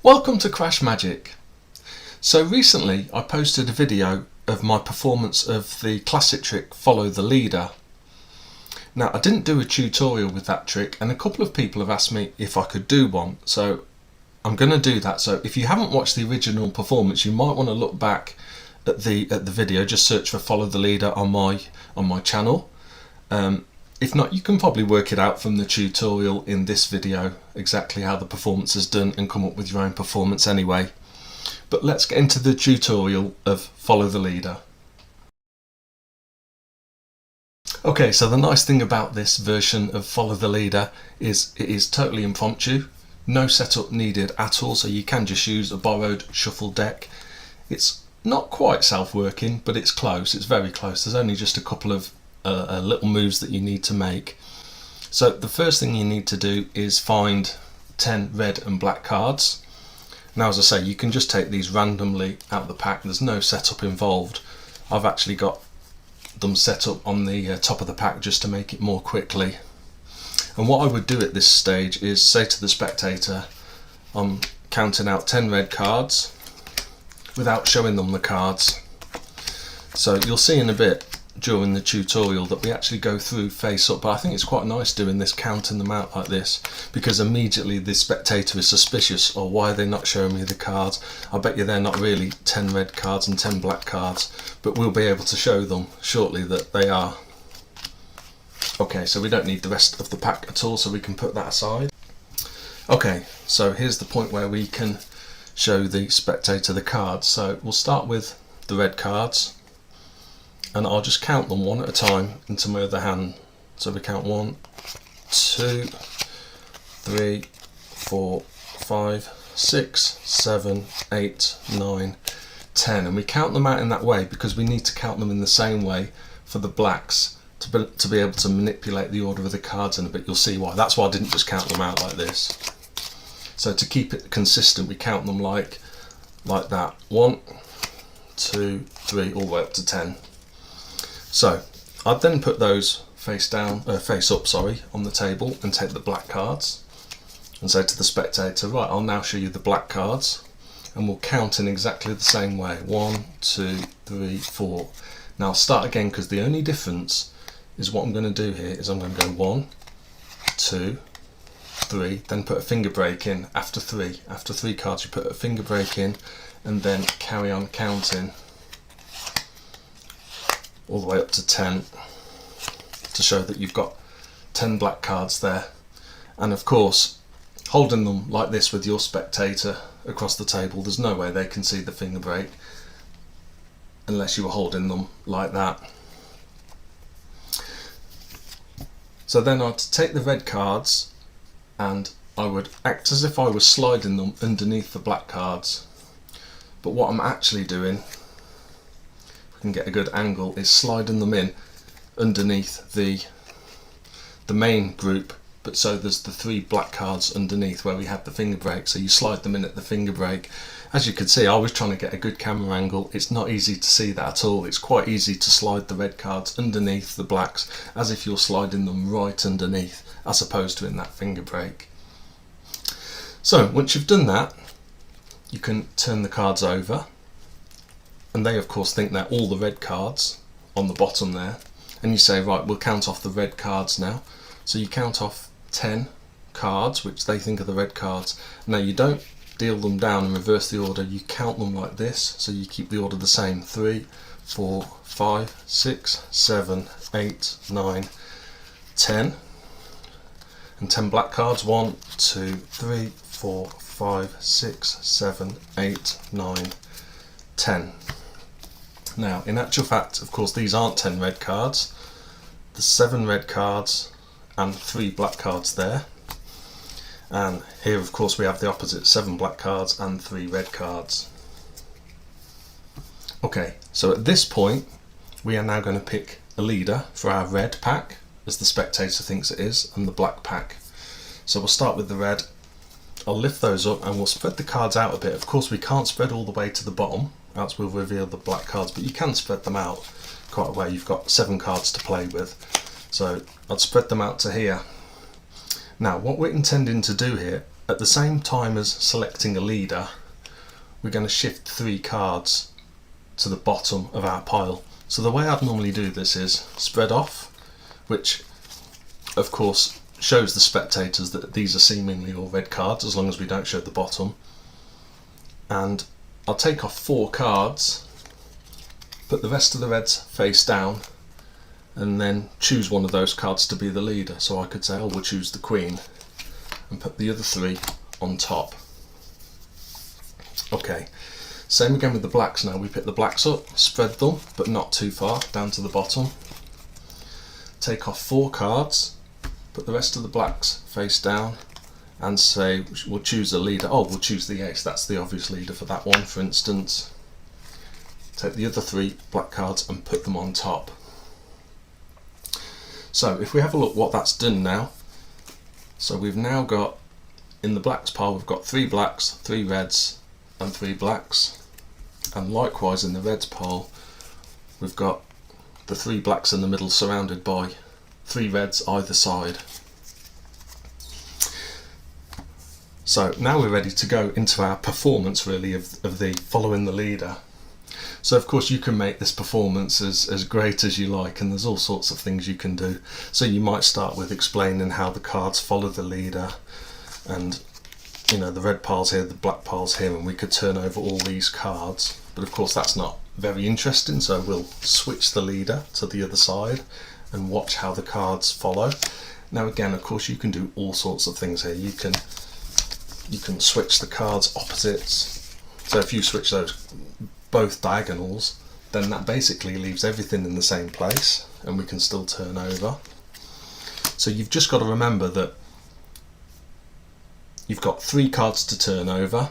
Welcome to CrashMagic. So recently I posted a video of my performance of the classic trick Follow the Leader. Now I didn't do a tutorial with that trick and a couple of people have asked me if I could do one, so I'm going to do that. So if you haven't watched the original performance, you might want to look back at the video. Just search for Follow the Leader on my channel. If not, you can probably work it out from the tutorial in this video exactly how the performance is done and come up with your own performance anyway. But let's get into the tutorial of Follow the Leader. Okay, so the nice thing about this version of Follow the Leader is it is totally impromptu, no setup needed at all, so you can just use a borrowed shuffle deck. It's not quite self-working, but it's close, it's very close. There's only just a couple of little moves that you need to make. So the first thing you need to do is find 10 red and black cards. Now, as I say, you can just take these randomly out of the pack. There's no setup involved. I've actually got them set up on the top of the pack just to make it more quickly. And what I would do at this stage is say to the spectator, I'm counting out 10 red cards without showing them the cards. So you'll see in a bit during the tutorial that we actually go through face up, but I think it's quite nice doing this, counting them out like this, because immediately the spectator is suspicious, or why are they not showing me the cards? I bet you they're not really 10 red cards and 10 black cards, but we'll be able to show them shortly that they are. Okay, so we don't need the rest of the pack at all, so we can put that aside. Okay, so here's the point where we can show the spectator the cards. So we'll start with the red cards, and I'll just count them one at a time into my other hand. So we count 1, 2, 3, 4, 5, 6, 7, 8, 9, 10, and we count them out in that way because we need to count them in the same way for the blacks to be able to manipulate the order of the cards in a bit. You'll see why. That's why I didn't just count them out like this. So to keep it consistent, we count them like that. 1, 2, 3, all the way up to 10. So I'd then put those face up, on the table and take the black cards and say to the spectator, right, I'll now show you the black cards, and we'll count in exactly the same way. 1, 2, 3, 4. Now I'll start again, because the only difference is what I'm going to do here is I'm going to go 1, 2, 3, then put a finger break in after 3. After 3 cards you put a finger break in and then carry on counting all the way up to 10 to show that you've got 10 black cards there. And of course, holding them like this with your spectator across the table, there's no way they can see the finger break unless you were holding them like that. So then I'd take the red cards and I would act as if I was sliding them underneath the black cards. But what I'm actually doing, can get a good angle, is sliding them in underneath the main group, but so there's the 3 black cards underneath where we had the finger break, so you slide them in at the finger break. As you can see, I was trying to get a good camera angle. It's not easy to see that at all. It's quite easy to slide the red cards underneath the blacks as if you're sliding them right underneath, as opposed to in that finger break. So once you've done that, you can turn the cards over, and they of course think they're all the red cards on the bottom there, and you say, right, we'll count off the red cards now. So you count off 10 cards which they think are the red cards. Now you don't deal them down and reverse the order, you count them like this, so you keep the order the same. 3, 4, 5, 6, 7, 8, 9, 10, and 10 black cards. 1, 2, 3, 4, 5, 6, 7, 8, 9, 10. Now, in actual fact, of course, these aren't 10 red cards. There's 7 red cards and 3 black cards there. And here, of course, we have the opposite, 7 black cards and 3 red cards. Okay, so at this point, we are now going to pick a leader for our red pack, as the spectator thinks it is, and the black pack. So we'll start with the red. I'll lift those up and we'll spread the cards out a bit. Of course, we can't spread all the way to the bottom, else we'll reveal the black cards, but you can spread them out quite a way. You've got 7 cards to play with, so I'd spread them out to here. Now what we're intending to do here at the same time as selecting a leader, we're going to shift 3 cards to the bottom of our pile. So the way I'd normally do this is spread off, which of course shows the spectators that these are seemingly all red cards as long as we don't show the bottom. And I'll take off 4 cards, put the rest of the reds face down, and then choose one of those cards to be the leader. So I could say, oh, we'll choose the Queen, and put the other 3 on top. Okay, same again with the blacks now. We pick the blacks up, spread them, but not too far, down to the bottom. Take off 4 cards, put the rest of the blacks face down, and say we'll choose a leader. Oh, we'll choose the ace, that's the obvious leader for that one, for instance. Take the other 3 black cards and put them on top. So if we have a look what that's done now, so we've now got, in the blacks pile, we've got 3 blacks, 3 reds and 3 blacks, and likewise in the reds pile we've got the 3 blacks in the middle surrounded by 3 reds either side. So now we're ready to go into our performance really of the following the leader. So of course you can make this performance as great as you like, and there's all sorts of things you can do. So you might start with explaining how the cards follow the leader, and you know, the red pile's here, the black pile's here, and we could turn over all these cards. But of course that's not very interesting, so we'll switch the leader to the other side and watch how the cards follow. Now again, of course you can do all sorts of things here. You can switch the cards opposites. So if you switch those both diagonals, then that basically leaves everything in the same place and we can still turn over. So you've just got to remember that you've got 3 cards to turn over,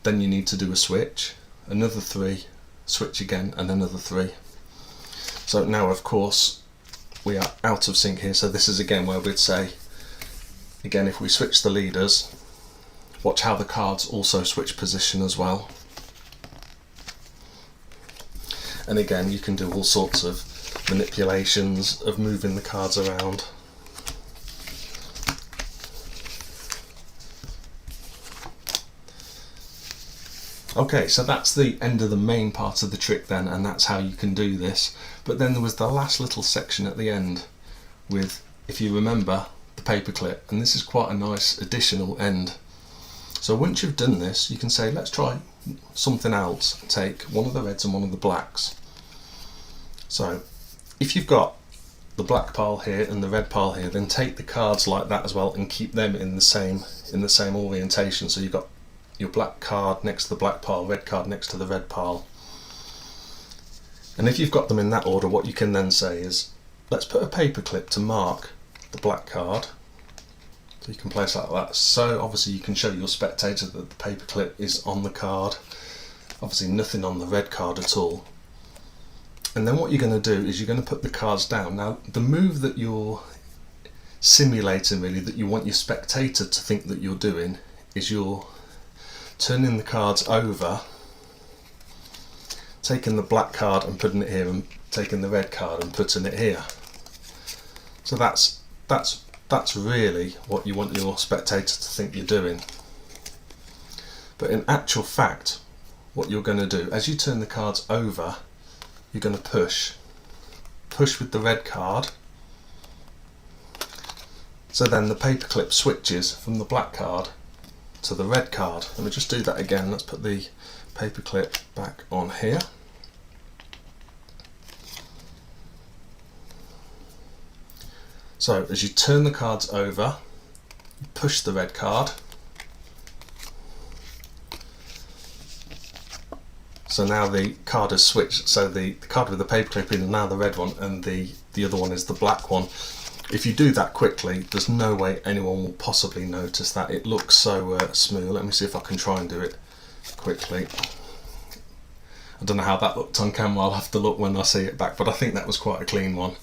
then you need to do a switch, another 3, switch again, and another 3. So now of course we are out of sync here, so this is again where we'd say, again, if we switch the leaders, watch how the cards also switch position as well. And again, you can do all sorts of manipulations of moving the cards around. Okay, so that's the end of the main part of the trick then, and that's how you can do this. But then there was the last little section at the end with, if you remember, the paperclip, and this is quite a nice additional end. So once you've done this, you can say, let's try something else. Take one of the reds and one of the blacks. So if you've got the black pile here and the red pile here, then take the cards like that as well and keep them in the same orientation. So you've got your black card next to the black pile, red card next to the red pile. And if you've got them in that order, what you can then say is, let's put a paperclip to mark the black card. So you can place it like that. So obviously you can show your spectator that the paperclip is on the card. Obviously nothing on the red card at all. And then what you're going to do is you're going to put the cards down. Now the move that you're simulating really, that you want your spectator to think that you're doing, is you're turning the cards over, taking the black card and putting it here, and taking the red card and putting it here. So that's really what you want your spectator to think you're doing. But in actual fact, what you're going to do, as you turn the cards over, you're going to push with the red card. So then the paperclip switches from the black card to the red card. Let me just do that again. Let's put the paperclip back on here. So as you turn the cards over, you push the red card. So now the card has switched, so the card with the paperclip in is now the red one, and the other one is the black one. If you do that quickly, there's no way anyone will possibly notice that. It looks so smooth. Let me see if I can try and do it quickly. I don't know how that looked on camera, I'll have to look when I see it back, but I think that was quite a clean one.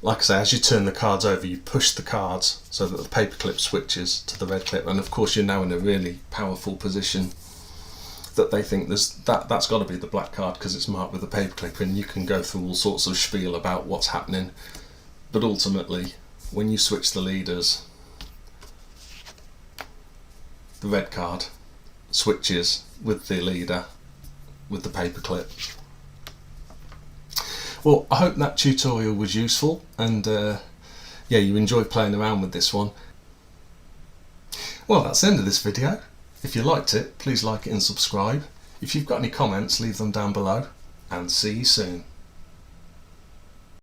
Like I say, as you turn the cards over, you push the cards so that the paperclip switches to the red clip, and of course you're now in a really powerful position that they think that's got to be the black card because it's marked with a paperclip, and you can go through all sorts of spiel about what's happening. But ultimately, when you switch the leaders, the red card switches with the leader with the paper clip. Well, I hope that tutorial was useful, and yeah, you enjoyed playing around with this one. Well, that's the end of this video. If you liked it, please like it and subscribe. If you've got any comments, leave them down below, and see you soon.